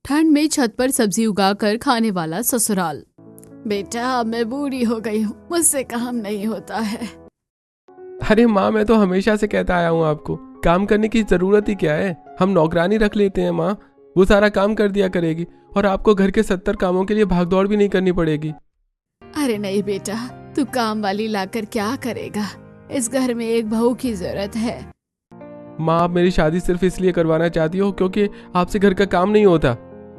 ठंड में छत पर सब्जी उगाकर खाने वाला ससुराल। बेटा मैं बूढ़ी हो गई हूँ, मुझसे काम नहीं होता है। अरे माँ, मैं तो हमेशा से कहता आया हूँ आपको, काम करने की जरूरत ही क्या है। हम नौकरानी रख लेते हैं माँ, वो सारा काम कर दिया करेगी और आपको घर के 70 कामों के लिए भागदौड़ भी नहीं करनी पड़ेगी। अरे नहीं बेटा, तू काम वाली लाकर क्या करेगा, इस घर में एक बहू की जरूरत है। माँ, आप मेरी शादी सिर्फ इसलिए करवाना चाहती हो क्योंकि आपसे घर का काम नहीं होता?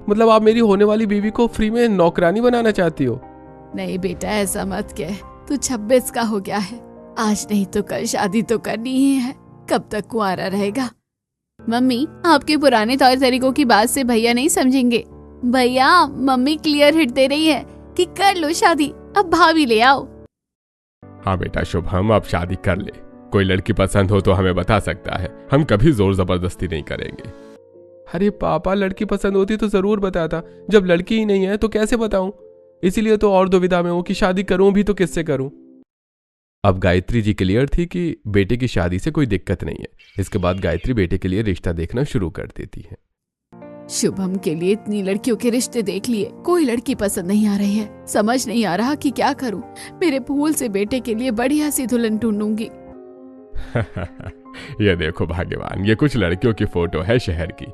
मतलब आप मेरी होने वाली बीवी को फ्री में नौकरानी बनाना चाहती हो? नहीं बेटा, ऐसा मत कह। तू 26 का हो गया है, आज नहीं तो कल शादी तो करनी ही है। कब तक कुंवारा रहेगा? मम्मी, आपके पुराने तौर तरीकों की बात से भैया नहीं समझेंगे। भैया, मम्मी क्लियर हिट दे रही है कि कर लो शादी, अब भाभी ले आओ। हाँ बेटा शुभम, अब शादी कर ले। कोई लड़की पसंद हो तो हमें बता सकता है, हम कभी जोर जबरदस्ती नहीं करेंगे। अरे पापा, लड़की पसंद होती तो जरूर बताता, जब लड़की ही नहीं है तो कैसे बताऊं? इसीलिए तो और दुविधा में हूं कि शादी करूं भी तो किससे करूं। अब गायत्री जी क्लियर थी कि बेटे की शादी से कोई दिक्कत नहीं है। इसके बाद गायत्री बेटे के लिए रिश्ता देखना शुरू कर देती है। शुभम के लिए इतनी लड़कियों के रिश्ते देख लिए, कोई लड़की पसंद नहीं आ रही है। समझ नहीं आ रहा कि क्या करूं। मेरे फूल से बेटे के लिए बढ़िया सी दुल्हन ढूंढूंगी। ये देखो भाग्यवान, ये कुछ लड़कियों की फोटो है शहर की।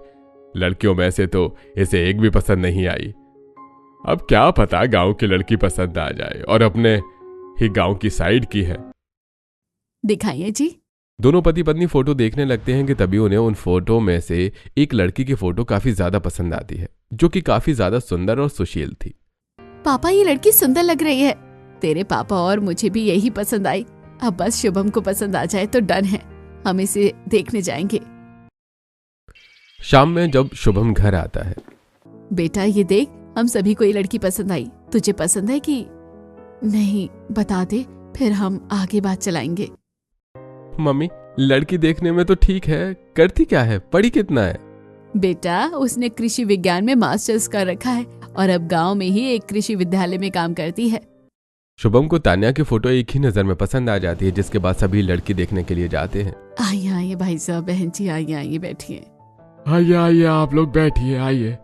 लड़कियों में से तो इसे एक भी पसंद नहीं आई। अब क्या पता गांव की लड़की पसंद आ जाए, और अपने ही गांव की साइड की है। दिखाइए जी। दोनों पति पत्नी फोटो देखने लगते हैं कि तभी उन्हें उन फोटो में से एक लड़की की फोटो काफी ज्यादा पसंद आती है, जो कि काफी ज्यादा सुंदर और सुशील थी। पापा, ये लड़की सुंदर लग रही है। तेरे पापा और मुझे भी यही पसंद आई। अब बस शुभम को पसंद आ जाए तो डन है, हम इसे देखने जाएंगे। शाम में जब शुभम घर आता है, बेटा ये देख, हम सभी को ये लड़की पसंद आई। तुझे पसंद है कि नहीं, बता दे, फिर हम आगे बात चलाएंगे। मम्मी, लड़की देखने में तो ठीक है, करती क्या है, पढ़ी कितना है? बेटा, उसने कृषि विज्ञान में मास्टर्स कर रखा है और अब गांव में ही एक कृषि विद्यालय में काम करती है। शुभम को तान्या की फोटो एक ही नजर में पसंद आ जाती है, जिसके बाद सभी लड़की देखने के लिए जाते हैं। आइए आइए भाई साहब, बहन जी आइए आइए, बैठिए। आइए आइए, आप लोग बैठिए, आइए।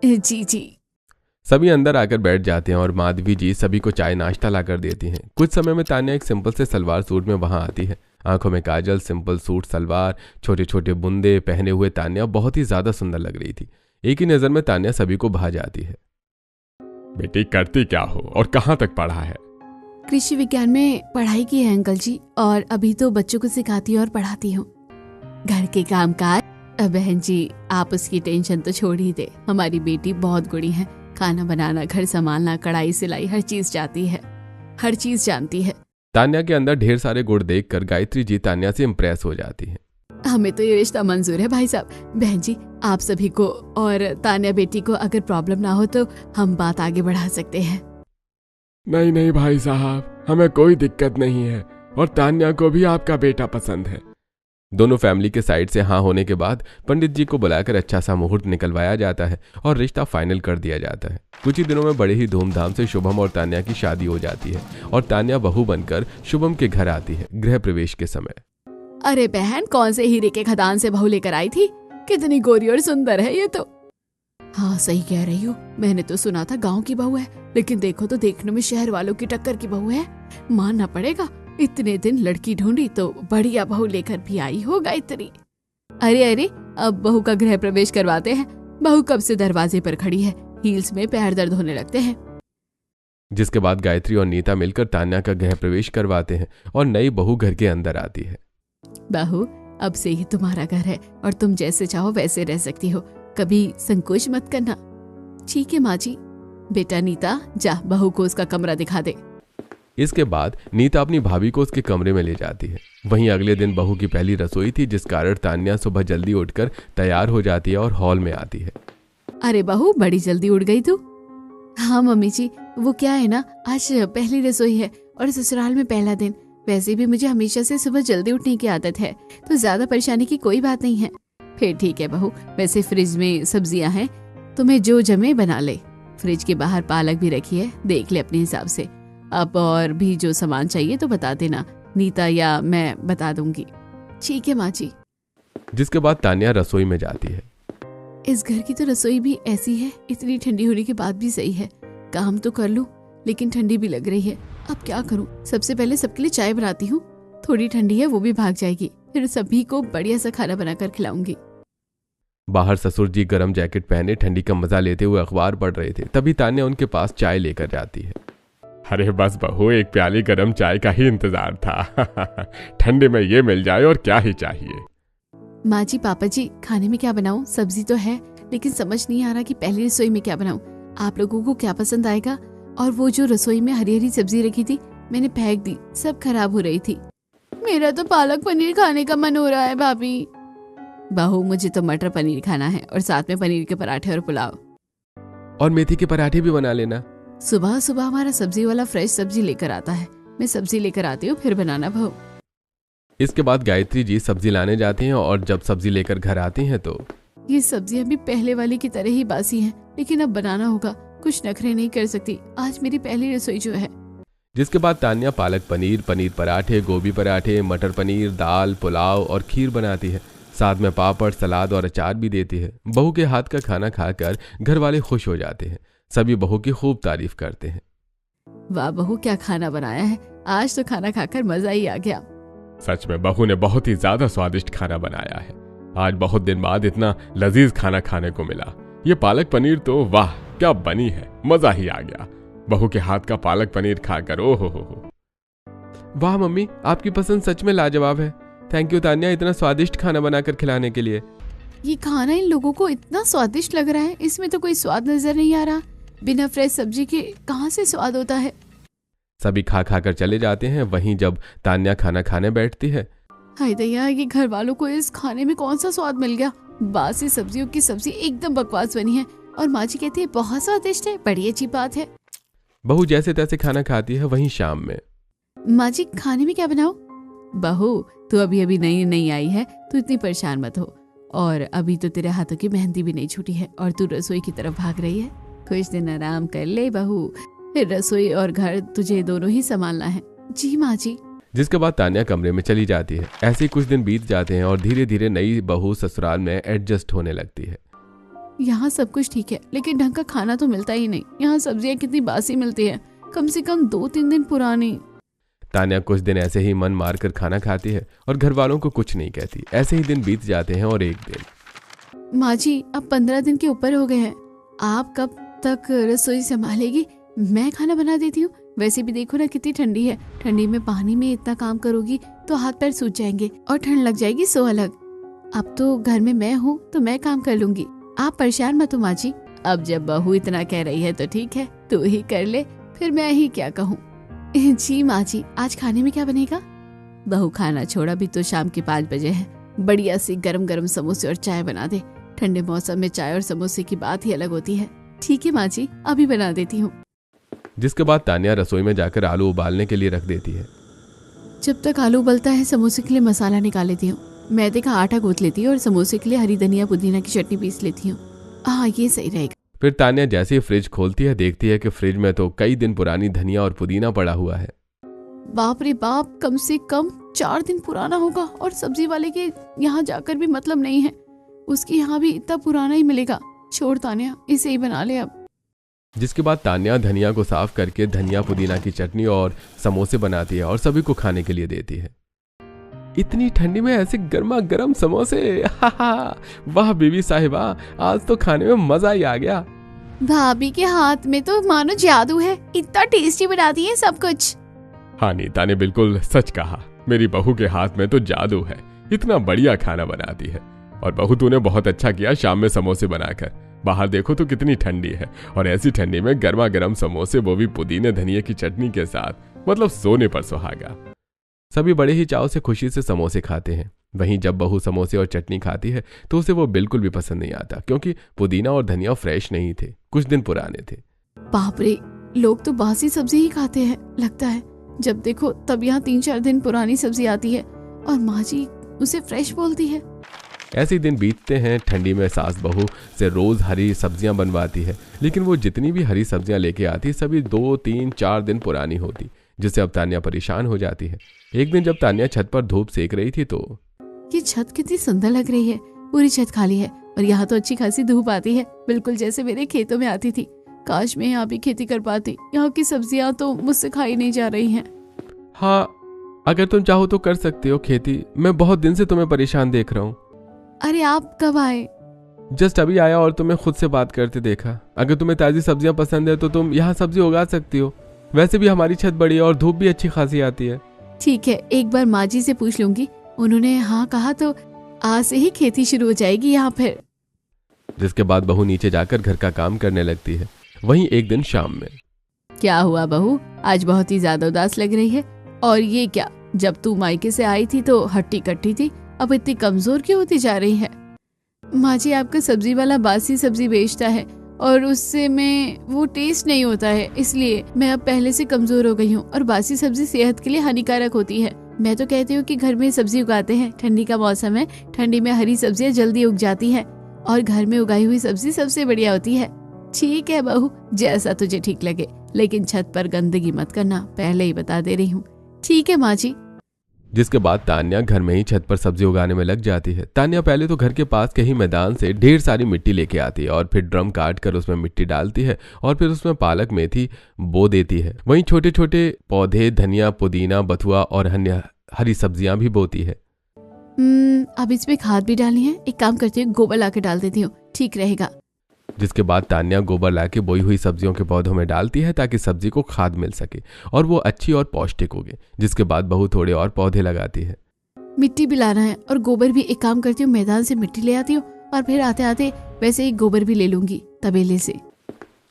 जी जी। सभी अंदर आकर बैठ जाते हैं और माधवी जी सभी को चाय नाश्ता ला कर देती हैं। कुछ समय में तान्या एक सिंपल से सलवार सूट में वहां आती है। आंखों में काजल, सिंपल सूट सलवार, छोटे छोटे बुंदे पहने हुए तान्या बहुत ही ज्यादा सुंदर लग रही थी। एक ही नजर में तान्या सभी को भा जाती है। बेटी, करती क्या हो और कहाँ तक पढ़ा है? कृषि विज्ञान में पढ़ाई की है अंकल जी, और अभी तो बच्चों को सिखाती और पढ़ाती हूँ। घर के काम काज। बहन जी, आप उसकी टेंशन तो छोड़ ही दे। हमारी बेटी बहुत गुणी है, खाना बनाना, घर संभालना, कढ़ाई सिलाई, हर चीज जाती है, हर चीज जानती है। तान्या के अंदर ढेर सारे गुण देखकर गायत्री जी तान्या से इम्प्रेस हो जाती है। हमें तो ये रिश्ता मंजूर है भाई साहब। बहन जी, आप सभी को और तान्या बेटी को अगर प्रॉब्लम ना हो तो हम बात आगे बढ़ा सकते हैं। नहीं नहीं भाई साहब, हमें कोई दिक्कत नहीं है, और तान्या को भी आपका बेटा पसंद है। दोनों फैमिली के साइड से हाँ होने के बाद पंडित जी को बुलाकर अच्छा सा मुहूर्त निकलवाया जाता है और रिश्ता फाइनल कर दिया जाता है। कुछ ही दिनों में बड़े ही धूमधाम से शुभम और तान्या की शादी हो जाती है और तान्या बहू बनकर शुभम के घर आती है गृह प्रवेश के समय। अरे बहन, कौन से हीरे के खदान से बहू लेकर आई थी? कितनी गोरी और सुंदर है ये तो। हाँ सही कह रही हो, मैंने तो सुना था गाँव की बहू है, लेकिन देखो तो देखने में शहर वालों की टक्कर की बहू है। मानना पड़ेगा, इतने दिन लड़की ढूंढी तो बढ़िया बहू लेकर भी आई हो गायत्री। अरे अरे, अब बहू का गृह प्रवेश करवाते हैं। बहू कब से दरवाजे पर खड़ी है, हील्स में पैर दर्द होने लगते हैं। जिसके बाद गायत्री और नीता मिलकर तान्या का गृह प्रवेश करवाते हैं और नई बहू घर के अंदर आती है। बहू, अब से ही तुम्हारा घर है और तुम जैसे चाहो वैसे रह सकती हो, कभी संकोच मत करना। ठीक है माँ जी। बेटा नीता, जा बहू को उसका कमरा दिखा दे। इसके बाद नीता अपनी भाभी को उसके कमरे में ले जाती है। वहीं अगले दिन बहू की पहली रसोई थी, जिस कारण तान्या सुबह जल्दी उठकर तैयार हो जाती है और हॉल में आती है। अरे बहू, बड़ी जल्दी उठ गई तू। हाँ मम्मी जी, वो क्या है ना, आज पहली रसोई है और ससुराल में पहला दिन। वैसे भी मुझे हमेशा से सुबह जल्दी उठने की आदत है, तो ज्यादा परेशानी की कोई बात नहीं है। फिर ठीक है बहू, वैसे फ्रिज में सब्जियां हैं, तुम्हें जो जमे बना ले। फ्रिज के बाहर पालक भी रखी है, देख ले अपने हिसाब से। अब और भी जो सामान चाहिए तो बता देना, नीता या मैं बता दूंगी। ठीक है माँ जी। जिसके बाद तान्या रसोई में जाती है। इस घर की तो रसोई भी ऐसी है, इतनी ठंडी होने के बाद भी सही है। काम तो कर लूं, लेकिन ठंडी भी लग रही है। अब क्या करूं? सबसे पहले सबके लिए चाय बनाती हूँ, थोड़ी ठंडी है वो भी भाग जाएगी, फिर सभी को बढ़िया सा खाना बनाकर खिलाऊंगी। बाहर ससुर जी गर्म जैकेट पहने ठंडी का मजा लेते हुए अखबार पढ़ रहे थे, तभी तान्या उनके पास चाय लेकर जाती है। अरे बस बहू, एक प्याली गर्म चाय का ही इंतजार था। ठंडे में ये मिल जाए और क्या ही चाहिए। माँ जी, पापा जी, खाने में क्या बनाऊं? सब्जी तो है, लेकिन समझ नहीं आ रहा कि पहली रसोई में क्या बनाऊं। आप लोगों को क्या पसंद आएगा? और वो जो रसोई में हरी हरी सब्जी रखी थी मैंने फेंक दी, सब खराब हो रही थी। मेरा तो पालक पनीर खाने का मन हो रहा है भाभी। बहू, मुझे तो मटर पनीर खाना है और साथ में पनीर के पराठे और पुलाव। और मेथी के पराठे भी बना लेना। सुबह सुबह हमारा सब्जी वाला फ्रेश सब्जी लेकर आता है, मैं सब्जी लेकर आती हूँ फिर बनाना बहू। इसके बाद गायत्री जी सब्जी लाने जाती हैं और जब सब्जी लेकर घर आती हैं तो ये सब्जियां भी पहले वाली की तरह ही बासी हैं, लेकिन अब बनाना होगा, कुछ नखरे नहीं कर सकती, आज मेरी पहली रसोई जो है। जिसके बाद तान्या पालक पनीर, पनीर पराठे, गोभी पराठे, मटर पनीर, दाल, पुलाव और खीर बनाती है। साथ में पापड़, सलाद और अचार भी देती है। बहू के हाथ का खाना खाकर घर वाले खुश हो जाते हैं। सभी बहू की खूब तारीफ करते हैं। वाह बहू, क्या खाना बनाया है, आज तो खाना खाकर मजा ही आ गया। सच में बहू ने बहुत ही ज्यादा स्वादिष्ट खाना बनाया है। आज बहुत दिन बाद इतना लजीज खाना खाने को मिला। ये पालक पनीर तो वाह क्या बनी है, मजा ही आ गया। बहू के हाथ का पालक पनीर खाकर ओहो हो। वाह मम्मी, आपकी पसंद सच में लाजवाब है। थैंक यू तान्या, इतना स्वादिष्ट खाना बनाकर खिलाने के लिए। ये खाना इन लोगों को इतना स्वादिष्ट लग रहा है, इसमें तो कोई स्वाद नजर नहीं आ रहा। बिना फ्रेश सब्जी के कहाँ से स्वाद होता है। सभी खा खाकर चले जाते हैं। वहीं जब तान्या खाना खाने बैठती है, हाय दैया, ये घर वालों को इस खाने में कौन सा स्वाद मिल गया। बासी सब्जियों की सब्जी एकदम बकवास बनी है और माँ जी कहती है बहुत स्वादिष्ट है, बड़ी अच्छी बात है। बहू जैसे तैसे खाना खाती है। वहीं शाम में, माँ जी खाने में क्या बनाओ? बहू, तू अभी अभी नई नई आई है, तू इतनी परेशान मत हो। और अभी तो तेरे हाथों की मेहंदी भी नहीं छूटी है और तू रसोई की तरफ भाग रही है। कुछ दिन आराम कर ले बहू, फिर रसोई और घर तुझे दोनों ही संभालना है। जी माँ जी। जिसके बाद तान्या कमरे में चली जाती है। ऐसे कुछ दिन बीत जाते हैं और धीरे धीरे नई बहू ससुराल में एडजस्ट होने लगती है। यहाँ सब कुछ ठीक है, लेकिन ढंग का खाना तो मिलता ही नहीं। यहाँ सब्जियाँ कितनी बासी मिलती है, कम से कम 2-3 दिन पुरानी। तान्या कुछ दिन ऐसे ही मन मार कर खाना खाती है और घर वालों को कुछ नहीं कहती। ऐसे ही दिन बीत जाते हैं और एक दिन, माँ जी अब 15 दिन के ऊपर हो गए हैं, आप कब तक रसोई संभालेगी? मैं खाना बना देती हूँ। वैसे भी देखो ना कितनी ठंडी है, ठंडी में पानी में इतना काम करोगी तो हाथ पैर सूज जाएंगे और ठंड लग जाएगी सो अलग। अब तो घर में मैं हूँ तो मैं काम कर लूंगी, आप परेशान मत हो माँ जी। अब जब बहू इतना कह रही है तो ठीक है, तू ही कर ले, फिर मैं ही क्या कहूँ। जी माँ जी, आज खाने में क्या बनेगा? बहू खाना छोड़, अभी तो शाम के 5 बजे है, बढ़िया सी गरम गरम समोसे और चाय बना दे। ठंडे मौसम में चाय और समोसे की बात ही अलग होती है। ठीक है माँ जी, अभी बना देती हूँ। जिसके बाद तान्या रसोई में जाकर आलू उबालने के लिए रख देती है। जब तक आलू उबलता है समोसे के लिए मसाला निकाल लेती हूँ। मैदे का आटा गूंथ लेती हूँ और समोसे के लिए हरी धनिया पुदीना की चटनी पीस लेती हूँ। हाँ, ये सही रहेगा। फिर तान्या जैसे ही फ्रिज खोलती है, देखती है कि फ्रिज में तो कई दिन पुरानी धनिया और पुदीना पड़ा हुआ है। बाप रे बाप, कम से कम 4 दिन पुराना होगा और सब्जी वाले के यहाँ जाकर भी मतलब नहीं है, उसके यहाँ भी इतना पुराना ही मिलेगा। छोड़ तान्या, इसे ही बना ले अब। जिसके बाद तान्या धनिया को साफ करके धनिया पुदीना की चटनी और समोसे बनाती है और सभी को खाने के लिए देती है। इतनी ठंडी में ऐसे गर्मा गर्म समोसे, वाह बीवी साहिबा, आज तो खाने में मजा ही आ गया। भाभी के हाथ में तो मानो जादू है, इतना टेस्टी बनाती है सब कुछ। हाँ नीता ने बिल्कुल सच कहा, मेरी बहू के हाथ में तो जादू है, इतना बढ़िया खाना बनाती है। और बहू तूने बहुत अच्छा किया शाम में समोसे बनाकर। बाहर देखो तो कितनी ठंडी है और ऐसी ठंडी में गर्मा गर्म समोसे, वो भी पुदीने धनिया की चटनी के साथ, मतलब सोने पर सुहागा। सभी बड़े ही चाव से खुशी से समोसे खाते हैं। वहीं जब बहू समोसे और चटनी खाती है तो उसे वो बिल्कुल भी पसंद नहीं आता, क्योंकि पुदीना और धनिया फ्रेश नहीं थे, कुछ दिन पुराने थे। बाप रे, लोग तो बासी सब्जी ही खाते हैं लगता है। जब देखो तब यहाँ 3-4 दिन पुरानी सब्जी आती है और माँ जी उसे फ्रेश बोलती है। ऐसे दिन बीतते हैं। ठंडी में सास बहू से रोज हरी सब्जियां बनवाती है, लेकिन वो जितनी भी हरी सब्जियां लेके आती सभी 2-3-4 दिन पुरानी होती, जिससे अब तान्या परेशान हो जाती है। एक दिन जब तान्या छत पर धूप सेक रही थी तो ये छत कितनी सुंदर लग रही है, पूरी छत खाली है और यहाँ तो अच्छी खासी धूप आती है, बिल्कुल जैसे मेरे खेतों में आती थी। काश मैं यहाँ भी खेती कर पाती। यहाँ की सब्जियाँ तो मुझसे खाई नहीं जा रही हैं। हाँ, अगर तुम चाहो तो कर सकते हो खेती। मैं बहुत दिन से तुम्हें परेशान देख रहा हूँ। अरे आप कब आए? जस्ट अभी आया और तुम्हें खुद से बात करते देखा। अगर तुम्हें ताज़ी सब्जियां पसंद है तो तुम यहाँ सब्जी उगा सकती हो। वैसे भी हमारी छत बड़ी है और धूप भी अच्छी खासी आती है। ठीक है, एक बार माँ जी से पूछ लूंगी। उन्होंने हाँ कहा तो आज से ही खेती शुरू हो जाएगी यहाँ फिर। जिसके बाद बहू नीचे जाकर घर का काम करने लगती है। वहीं एक दिन शाम में। क्या हुआ बहू, आज बहुत ही ज्यादा उदास लग रही है। और ये क्या, जब तू मायके से आई थी तो हट्टी कट्टी थी, अब इतनी कमजोर क्यों होती जा रही है? माँ जी, आपका सब्जी वाला बासी सब्जी बेचता है और उससे में वो टेस्ट नहीं होता है, इसलिए मैं अब पहले से कमजोर हो गई हूँ। और बासी सब्जी सेहत के लिए हानिकारक होती है। मैं तो कहती हूँ कि घर में सब्जी उगाते हैं, ठंडी का मौसम है, ठंडी में हरी सब्जियाँ जल्दी उग जाती है और घर में उगाई हुई सब्जी सबसे बढ़िया होती है। ठीक है बहू, जैसा तुझे ठीक लगे, लेकिन छत पर गंदगी मत करना, पहले ही बता दे रही हूँ। ठीक है माँ जी। जिसके बाद तान्या घर में ही छत पर सब्जी उगाने में लग जाती है। तान्या पहले तो घर के पास के ही मैदान से ढेर सारी मिट्टी लेके आती है और फिर ड्रम काट कर उसमें मिट्टी डालती है और फिर उसमें पालक मेथी बो देती है। वहीं छोटे छोटे पौधे धनिया पुदीना बथुआ और अन्य हरी सब्जियां भी बोती है। अब इसमें खाद भी डालनी है। एक काम करती हूँ, गोबर ला के डाल देती हूँ, ठीक रहेगा। जिसके बाद तान्या गोबर लाके बोई हुई सब्जियों के पौधों में डालती है ताकि सब्जी को खाद मिल सके और वो अच्छी और पौष्टिक उगे। जिसके बाद बहू थोड़े और पौधे लगाती है। मिट्टी भी लाना है और गोबर भी। एक काम करती हूँ, मैदान से मिट्टी ले आती हूँ और फिर आते आते वैसे ही गोबर भी ले लूंगी तबेले से।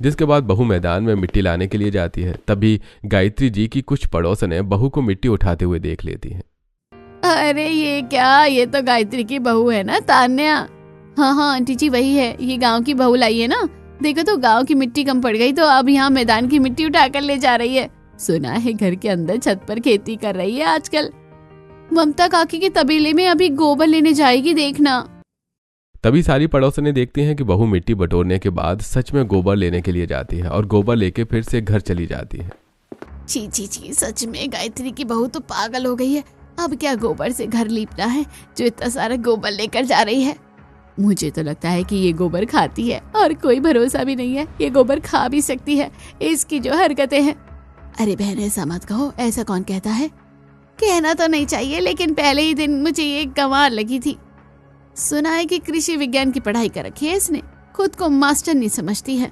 जिसके बाद बहू मैदान में मिट्टी लाने के लिए जाती है। तभी गायत्री जी की कुछ पड़ोसनें बहू को मिट्टी उठाते हुए देख लेती हैं। अरे ये क्या, ये तो गायत्री की बहू है ना, तान्या। हाँ आंटी जी वही है, ये गांव की बहू लाई है ना। देखो तो गांव की मिट्टी कम पड़ गई तो अब यहाँ मैदान की मिट्टी उठा कर ले जा रही है। सुना है घर के अंदर छत पर खेती कर रही है आजकल। ममता काकी के तबेले में अभी गोबर लेने जाएगी, देखना। तभी सारी पड़ोसनें देखती हैं कि बहू मिट्टी बटोरने के बाद सच में गोबर लेने के लिए जाती है और गोबर लेके फिर से घर चली जाती है। छी छी छी, सच में गायत्री की बहू तो पागल हो गई है। अब क्या गोबर से घर लीपना है जो इतना सारा गोबर लेकर जा रही है। मुझे तो लगता है कि ये गोबर खाती है और कोई भरोसा भी नहीं है, ये गोबर खा भी सकती है, इसकी जो हरकतें हैं। अरे बहन ऐसा मत कहो, ऐसा कौन कहता है? कहना तो नहीं चाहिए, लेकिन पहले ही दिन मुझे ये कमाल लगी थी। सुना है कि कृषि विज्ञान की पढ़ाई कर रखी है इसने, खुद को मास्टर नहीं समझती है।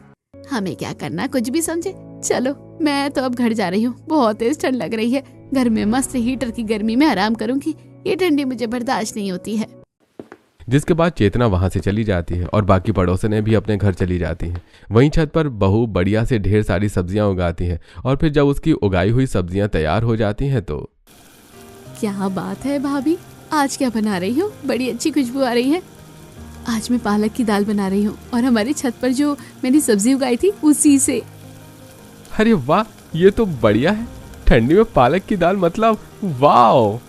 हमें क्या करना, कुछ भी समझे। चलो मैं तो अब घर जा रही हूँ, बहुत तेज ठंड लग रही है। घर में मस्त हीटर की गर्मी में आराम करूंगी, ये ठंडी मुझे बर्दाश्त नहीं होती है। जिसके बाद चेतना वहां से चली जाती है और बाकी पड़ोसनें भी अपने घर चली जाती हैं। वहीं छत पर बहू बढ़िया से ढेर सारी सब्जियां उगाती है और फिर जब उसकी उगाई हुई सब्जियां तैयार हो जाती हैं तो क्या बात है भाभी, आज क्या बना रही हो? बड़ी अच्छी खुशबू आ रही है। आज मैं पालक की दाल बना रही हूँ और हमारी छत पर जो मैंने सब्जी उगाई थी उसी से। अरे वाह, ये तो बढ़िया है। ठंडी में पालक की दाल, मतलब वाह।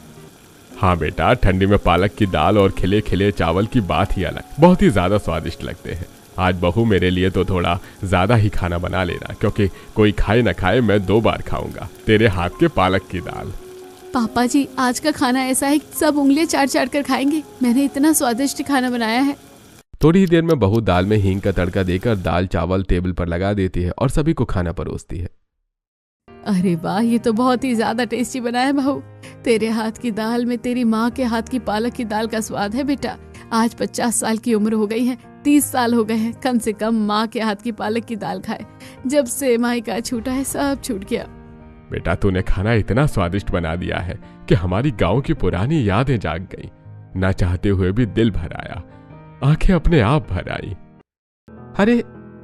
हाँ बेटा, ठंडी में पालक की दाल और खिले खिले चावल की बात ही अलग, बहुत ही ज्यादा स्वादिष्ट लगते हैं। आज बहू मेरे लिए तो थोड़ा ज्यादा ही खाना बना लेना, क्योंकि कोई खाए ना खाए मैं 2 बार खाऊंगा तेरे हाथ के पालक की दाल। पापा जी, आज का खाना ऐसा है कि सब उंगलियां चाट चाट कर खाएंगे। मैंने इतना स्वादिष्ट खाना बनाया है। थोड़ी ही देर में बहू दाल में हींग का तड़का देकर दाल चावल टेबल पर लगा देती है और सभी को खाना परोसती है। अरे वाह, ये तो बहुत ही ज्यादा टेस्टी बना है बहू। तेरे हाथ की दाल में तेरी माँ के हाथ की पालक की दाल का स्वाद है बेटा। आज 50 साल की उम्र हो गई है, 30 साल हो गए हैं कम से कम माँ के हाथ की पालक की दाल खाए। जब से मायका छूटा है सब छूट गया। बेटा तूने खाना इतना स्वादिष्ट बना दिया है कि हमारी गांव की पुरानी यादें जाग गई। ना चाहते हुए भी दिल भर आया, आंखें अपने आप भर आई। अरे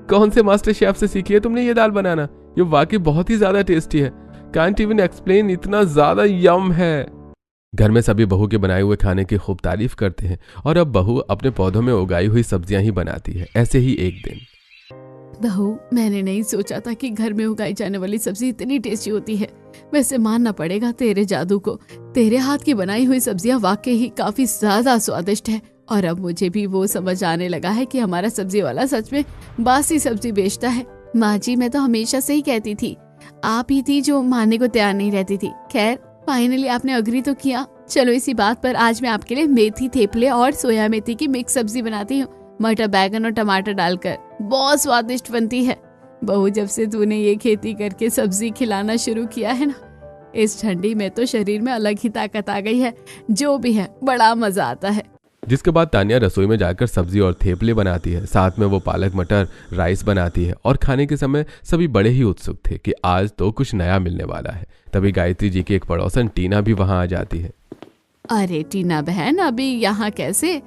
कौन से मास्टर शेफ से सीखी है तुमने ये दाल बनाना? ये वाकई बहुत ही ज्यादा टेस्टी है। कांट इवन एक्सप्लेन, इतना ज्यादा यम है। घर में सभी बहू के बनाए हुए खाने की खूब तारीफ करते हैं और अब बहू अपने पौधों में उगाई हुई सब्जियां ही बनाती है। ऐसे ही एक दिन, बहू मैंने नहीं सोचा था कि घर में उगाई जाने वाली सब्जी इतनी टेस्टी होती है। वैसे मानना पड़ेगा तेरे जादू को, तेरे हाथ की बनाई हुई सब्जियां वाकई ही काफी ज्यादा स्वादिष्ट है। और अब मुझे भी वो समझ आने लगा है कि हमारा सब्जी वाला सच में बासी सब्जी बेचता है। माँ जी, मैं तो हमेशा से ही कहती थी, आप ही थी जो मानने को तैयार नहीं रहती थी। खैर फाइनली आपने अग्री तो किया। चलो इसी बात पर आज मैं आपके लिए मेथी थेपले और सोया मेथी की मिक्स सब्जी बनाती हूँ। मटर, बैगन और टमाटर डालकर, बहुत स्वादिष्ट बनती है। बहू, जब से तूने ये खेती करके सब्जी खिलाना शुरू किया है ना, इस ठंडी में तो शरीर में अलग ही ताकत आ गई है। जो भी है, बड़ा मजा आता है। जिसके बाद तान्या रसोई में जाकर सब्जी और थेपले बनाती है। साथ में वो पालक मटर राइस बनाती है और खाने के समय सभी बड़े ही उत्सुक थे कि आज तो कुछ नया मिलने वाला है। तभी गायत्री जी की एक पड़ोसन टीना भी वहां आ जाती है। अरे टीना बहन, अभी यहाँ कैसे?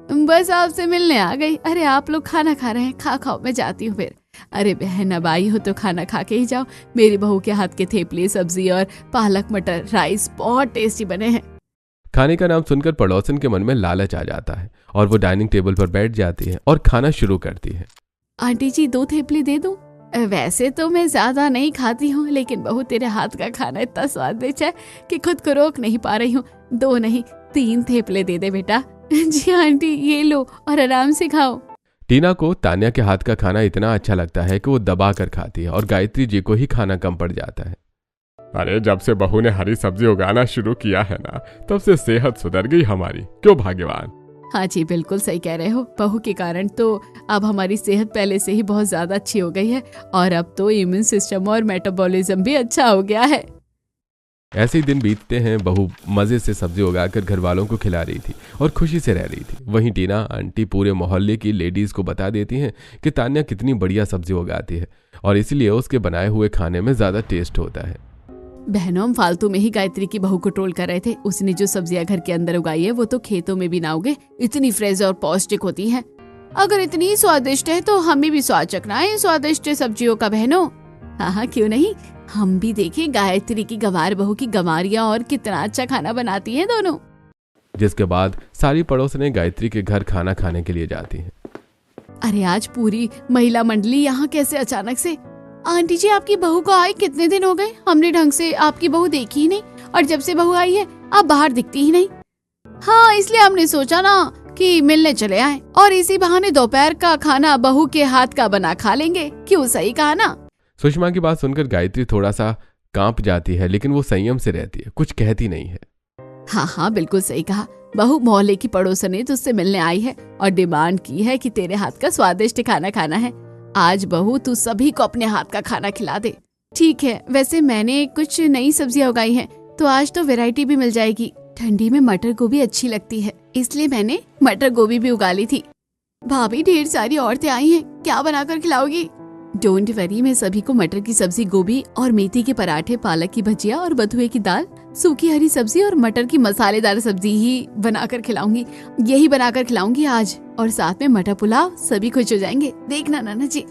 बस आपसे मिलने आ गई। अरे आप लोग खाना खा रहे हैं, खाओ, मैं जाती हूँ फिर। अरे बहन, अब आई हो तो खाना खा के ही जाओ। मेरी बहू के हाथ के थेपले, सब्जी और पालक मटर राइस बहुत टेस्टी बने हैं। खाने का नाम सुनकर पड़ोसन के मन में लालच आ जाता है और वो डाइनिंग टेबल पर बैठ जाती है और खाना शुरू करती है। आंटी जी, 2 थेपले दे दूं? वैसे तो मैं ज्यादा नहीं खाती हूँ, लेकिन बहू तेरे हाथ का खाना इतना स्वादिष्ट है कि खुद को रोक नहीं पा रही हूँ। 2 नहीं 3 थेपले दे दे बेटा। जी आंटी, ये लो और आराम से खाओ। टीना को तान्या के हाथ का खाना इतना अच्छा लगता है कि वो दबा कर खाती है और गायत्री जी को ही खाना कम पड़ जाता है। अरे जब से बहू ने हरी सब्जी उगाना शुरू किया है ना, तब से सेहत सुधर गई हमारी। क्यों भाग्यवान। हाँ जी, बिल्कुल सही कह रहे हो। बहू के कारण तो अब हमारी सेहत पहले से ही बहुत ज्यादा अच्छी हो गई है और अब तो इम्यून सिस्टम और मेटाबॉलिज्म भी अच्छा हो गया है। ऐसे ही दिन बीतते हैं। बहू मजे से सब्जी उगाकर घर वालों को खिला रही थी और खुशी से रह रही थी। वहीं टीना आंटी पूरे मोहल्ले की लेडीज को बता देती हैं कि तान्या कितनी बढ़िया सब्जी उगाती है और इसलिए उसके बनाए हुए खाने में ज्यादा टेस्ट होता है। बहनों, हम फालतू में ही गायत्री की बहू को ट्रोल कर रहे थे। उसने जो सब्जियां घर के अंदर उगाई है वो तो खेतों में भी ना उगे, इतनी फ्रेश और पौष्टिक होती हैं। अगर इतनी स्वादिष्ट है तो हमें भी स्वाद चखना है स्वादिष्ट सब्जियों का बहनों। हाँ, क्यों नहीं, हम भी देखें गायत्री की गंवार बहू की गंवारियां और कितना अच्छा खाना बनाती हैं दोनों। जिसके बाद सारी पड़ोसनें गायत्री के घर खाना खाने के लिए जाती हैं। अरे आज पूरी महिला मंडली यहाँ कैसे अचानक से? आंटी जी, आपकी बहू को आए कितने दिन हो गए? हमने ढंग से आपकी बहू देखी ही नहीं और जब से बहू आई है आप बाहर दिखती ही नहीं। हाँ, इसलिए हमने सोचा ना कि मिलने चले आए और इसी बहाने दोपहर का खाना बहू के हाथ का बना खा लेंगे। क्यों, सही कहा ना? सुषमा की बात सुनकर गायत्री थोड़ा सा कांप जाती है, लेकिन वो संयम से रहती है, कुछ कहती नहीं है। हाँ, बिल्कुल सही कहा। बहू, मोहल्ले की पड़ोसन ने तुझसे मिलने आई है और डिमांड की है कि तेरे हाथ का स्वादिष्ट खाना खाना है। आज बहू तू सभी को अपने हाथ का खाना खिला दे। ठीक है, वैसे मैंने कुछ नई सब्जियां उगाई हैं तो आज तो वैरायटी भी मिल जाएगी। ठंडी में मटर गोभी अच्छी लगती है, इसलिए मैंने मटर गोभी भी उगा ली थी। भाभी, ढेर सारी औरतें आई हैं, क्या बनाकर खिलाओगी? डोंट वरी, मैं सभी को मटर की सब्जी, गोभी और मेथी के पराठे, पालक की भजिया और बथुए की दाल, सूखी हरी सब्जी और मटर की मसालेदार सब्जी ही बनाकर खिलाऊंगी। यही बनाकर खिलाऊंगी आज, और साथ में मटर पुलाव। सभी खुश हो जाएंगे, देखना नाना जी।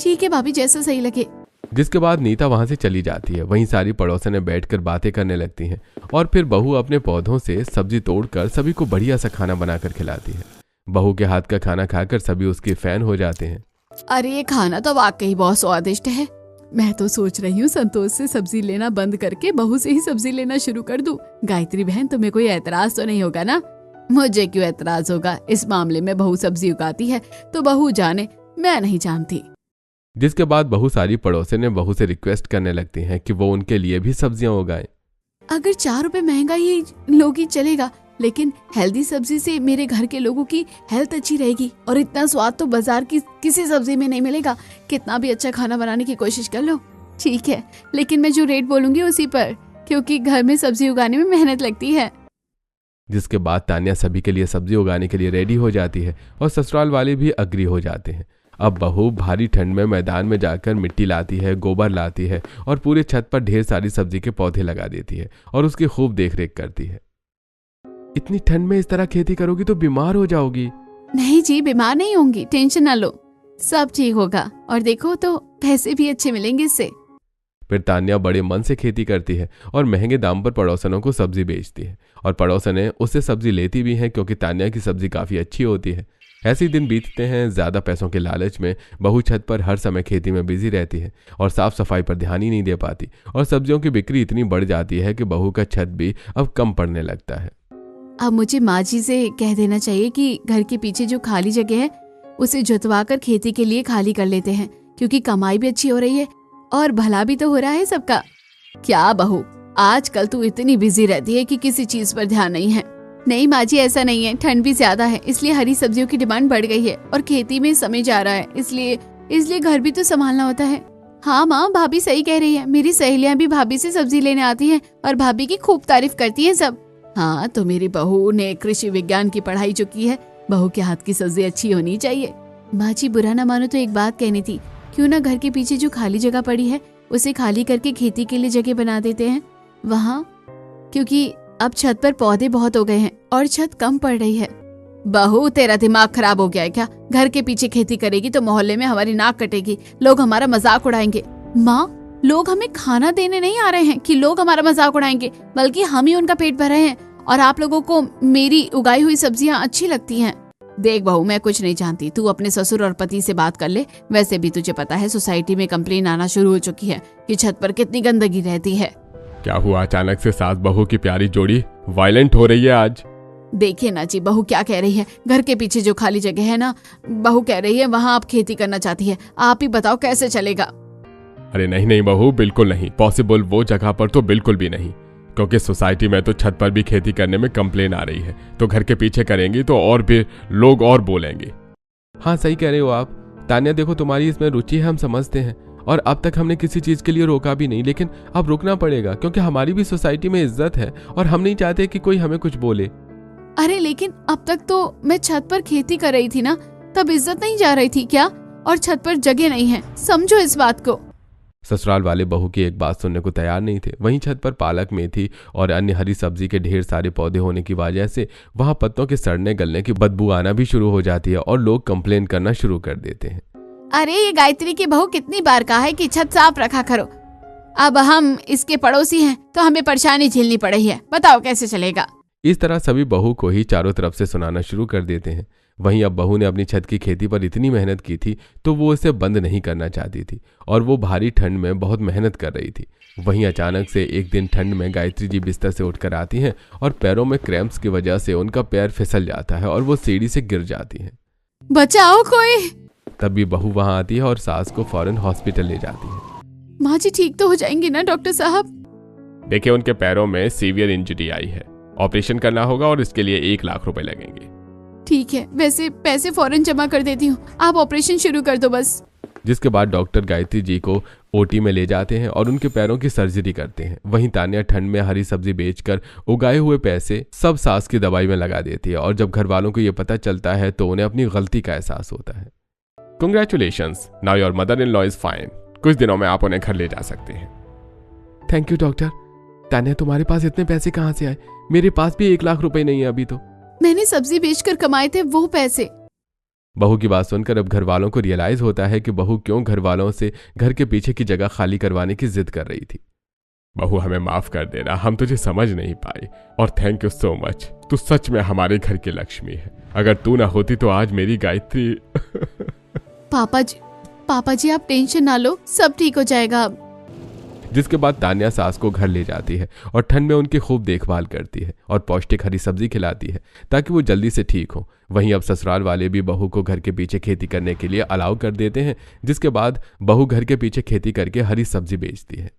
ठीक है भाभी, जैसा सही लगे। जिसके बाद नीता वहां से चली जाती है। वहीं सारी पड़ोसनें बैठकर बातें करने लगती हैं और फिर बहू अपने पौधों से सब्जी तोड़कर सभी को बढ़िया सा खाना बनाकर खिलाती है। बहू के हाथ का खाना खाकर सभी उसके फैन हो जाते हैं। अरे ये खाना तो वाकई बहुत स्वादिष्ट है। मैं तो सोच रही हूँ संतोष से सब्जी लेना बंद करके बहू से ही सब्जी लेना शुरू कर दूं। गायत्री बहन, तुम्हें कोई एतराज तो नहीं होगा ना? मुझे क्यों एतराज होगा? इस मामले में बहू सब्जी उगाती है तो बहू जाने, मैं नहीं जानती। जिसके बाद बहू सारी पड़ोसनें बहू से रिक्वेस्ट करने लगती हैं कि वो उनके लिए भी सब्जियां उगाएं। अगर 4 रुपए महंगा ही लोगी चलेगा, लेकिन हेल्दी सब्जी से मेरे घर के लोगों की हेल्थ अच्छी रहेगी और इतना स्वाद तो बाजार की किसी सब्जी में नहीं मिलेगा। कितना भी अच्छा खाना बनाने की कोशिश कर लो। ठीक है, लेकिन मैं जो रेट बोलूंगी उसी पर, क्योंकि घर में सब्जी उगाने में मेहनत लगती है। जिसके बाद तान्या सभी के लिए सब्जी उगाने के लिए रेडी हो जाती है और ससुराल वाले भी अग्री हो जाते हैं। अब बहू भारी ठंड में मैदान में जाकर मिट्टी लाती है, गोबर लाती है और पूरे छत पर ढेर सारी सब्जी के पौधे लगा देती है और उसकी खूब देखरेख करती है। इतनी ठंड में इस तरह खेती करोगी तो बीमार हो जाओगी। नहीं जी, बीमार नहीं होंगी, टेंशन ना लो, सब ठीक होगा। और देखो तो पैसे भी अच्छे मिलेंगे इससे। फिर तान्या बड़े मन से खेती करती है और महंगे दाम पर पड़ोसनों को सब्जी बेचती है और पड़ोसनें उससे सब्जी लेती भी हैं, क्योंकि तान्या की सब्जी काफी अच्छी होती है। ऐसे ही दिन बीतते हैं। ज्यादा पैसों के लालच में बहू छत पर हर समय खेती में बिजी रहती है और साफ सफाई पर ध्यान ही नहीं दे पाती और सब्जियों की बिक्री इतनी बढ़ जाती है कि बहू का छत भी अब कम पड़ने लगता है। अब मुझे माँ जी से कह देना चाहिए कि घर के पीछे जो खाली जगह है उसे जुतवा कर खेती के लिए खाली कर लेते हैं, क्योंकि कमाई भी अच्छी हो रही है और भला भी तो हो रहा है सबका। क्या बहू, आजकल तू इतनी बिजी रहती है कि किसी चीज पर ध्यान नहीं है। नहीं माँ जी, ऐसा नहीं है, ठंड भी ज्यादा है इसलिए हरी सब्जियों की डिमांड बढ़ गई है और खेती में समय जा रहा है, इसलिए घर भी तो संभालना होता है। हाँ माँ, भाभी सही कह रही है, मेरी सहेलियाँ भी भाभी से सब्जी लेने आती हैं और भाभी की खूब तारीफ करती हैं सब। हाँ, तो मेरी बहू ने कृषि विज्ञान की पढ़ाई जो की है, बहू के हाथ की सब्जी अच्छी होनी चाहिए। माँ जी बुरा ना मानो तो एक बात कहनी थी, क्यों ना घर के पीछे जो खाली जगह पड़ी है उसे खाली करके खेती के लिए जगह बना देते हैं वहाँ, क्योंकि अब छत पर पौधे बहुत हो गए हैं और छत कम पड़ रही है। बहू तेरा दिमाग खराब हो गया है क्या? घर के पीछे खेती करेगी तो मोहल्ले में हमारी नाक कटेगी, लोग हमारा मजाक उड़ाएंगे। माँ, लोग हमें खाना देने नहीं आ रहे हैं कि लोग हमारा मजाक उड़ाएंगे, बल्कि हम ही उनका पेट भर रहे हैं और आप लोगों को मेरी उगाई हुई सब्जियां अच्छी लगती हैं। देख बहू, मैं कुछ नहीं जानती, तू अपने ससुर और पति से बात कर ले। वैसे भी तुझे पता है सोसाइटी में कंप्लेन आना शुरू हो चुकी है कि छत पर कितनी गंदगी रहती है। क्या हुआ, अचानक से सास बहू की प्यारी जोड़ी वायलेंट हो रही है आज? देखिए ना जी, बहू क्या कह रही है, घर के पीछे जो खाली जगह है ना, बहू कह रही है वहाँ आप खेती करना चाहती है। आप ही बताओ कैसे चलेगा? अरे नहीं नहीं बहू, बिल्कुल नहीं पॉसिबल, वो जगह पर तो बिल्कुल भी नहीं, क्योंकि सोसाइटी में तो छत पर भी खेती करने में कंप्लेन आ रही है, तो घर के पीछे करेंगी तो और भी लोग और बोलेंगे। हाँ सही कह रहे हो आप तान्या, देखो तुम्हारी इसमें रुचि है, हम समझते हैं, और अब तक हमने किसी चीज के लिए रोका भी नहीं, लेकिन अब रुकना पड़ेगा क्योंकि हमारी भी सोसाइटी में इज्जत है और हम नहीं चाहते कि कोई हमें कुछ बोले। अरे लेकिन अब तक तो मैं छत पर खेती कर रही थी ना, तब इज्जत नहीं जा रही थी क्या? और छत पर जगह नहीं है, समझो इस बात को। ससुराल वाले बहू की एक बात सुनने को तैयार नहीं थे। वहीं छत पर पालक, मेथी और अन्य हरी सब्जी के ढेर सारे पौधे होने की वजह से वहां पत्तों के सड़ने गलने की बदबू आना भी शुरू हो जाती है और लोग कंप्लेन करना शुरू कर देते हैं। अरे ये गायत्री की बहू कितनी बार कहा है कि छत साफ रखा करो, अब हम इसके पड़ोसी हैं तो हमें परेशानी झेलनी पड़ रही है, बताओ कैसे चलेगा? इस तरह सभी बहू को ही चारों तरफ से सुनाना शुरू कर देते हैं। वहीं अब बहू ने अपनी छत की खेती पर इतनी मेहनत की थी तो वो इसे बंद नहीं करना चाहती थी और वो भारी ठंड में बहुत मेहनत कर रही थी। वहीं अचानक से एक दिन ठंड में गायत्री जी बिस्तर से उठकर आती हैं और पैरों में क्रैम्प्स की वजह से उनका पैर फिसल जाता है और वो सीढ़ी से गिर जाती हैं। बचाओ कोई! तभी बहू वहां आती है और सास को फौरन हॉस्पिटल ले जाती है। माँ जी ठीक तो हो जाएंगी ना डॉक्टर साहब? देखिए उनके पैरों में सीवियर इंजरी आई है, ऑपरेशन करना होगा और इसके लिए 1 लाख रुपए लगेंगे। ठीक है, वैसे पैसे फौरन जमा कर देती हूँ, आप ऑपरेशन शुरू कर दो बस। जिसके बाद डॉक्टर गायत्री जी को ओटी में ले जाते हैं और उनके पैरों की सर्जरी करते हैं। वहीं तान्या ठंड में हरी सब्जी बेचकर उगाए हुए पैसे सब सास की दवाई में लगा देती है और जब घर वालों को ये पता चलता है तो उन्हें अपनी गलती का एहसास होता है। Congratulations, now your mother in law is fine. कुछ दिनों में आप उन्हें घर ले जा सकते हैं। Thank you doctor. तान्या तुम्हारे पास इतने पैसे कहाँ से आए? मेरे पास भी 1 लाख रुपए नहीं है अभी तो। मैंने सब्जी बेचकर कमाए थे वो पैसे। बहू की बात सुनकर अब घर वालों को रियलाइज होता है कि बहू क्यों घर वालों से घर के पीछे की जगह खाली करवाने की जिद कर रही थी। बहू हमें माफ कर देना, हम तुझे समझ नहीं पाए और थैंक यू सो मच। तू सच में हमारे घर की लक्ष्मी है। अगर तू ना होती तो आज मेरी गायत्री पापा जी आप टेंशन ना लो, सब ठीक हो जाएगा अब। जिसके बाद तान्या सास को घर ले जाती है और ठंड में उनकी खूब देखभाल करती है और पौष्टिक हरी सब्जी खिलाती है ताकि वो जल्दी से ठीक हो। वहीं अब ससुराल वाले भी बहू को घर के पीछे खेती करने के लिए अलाउ कर देते हैं, जिसके बाद बहू घर के पीछे खेती करके हरी सब्जी बेचती है।